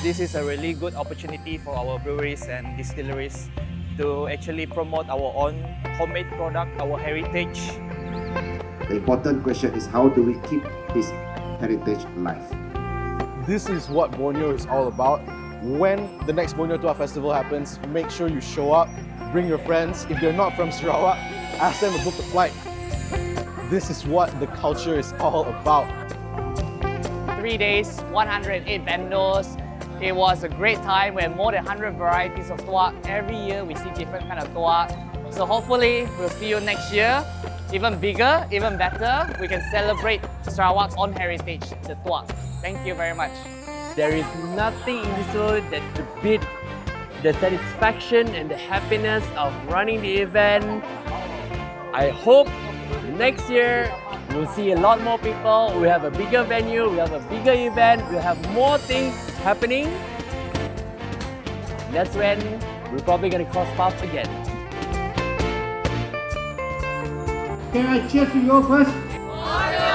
This is a really good opportunity for our breweries and distilleries to actually promote our own homemade product, our heritage. The important question is, how do we keep this heritage alive? This is what Borneo is all about. When the next Borneo Tuak festival happens, make sure you show up, bring your friends. If they're not from Sarawak, ask them to book a flight. This is what the culture is all about. 3 days, 108 vendors. It was a great time. We had more than 100 varieties of tuak. Every year we see different kind of tuak. So hopefully we'll see you next year. Even bigger, even better. We can celebrate Sarawak's own heritage, the tuak. Thank you very much. There is nothing in this world that could beat the satisfaction and the happiness of running the event. I hope next year we'll see a lot more people, we'll have a bigger venue, we'll have a bigger event, we'll have more things happening. That's when we're probably going to cross paths again. Can I cheers for you first? Borneo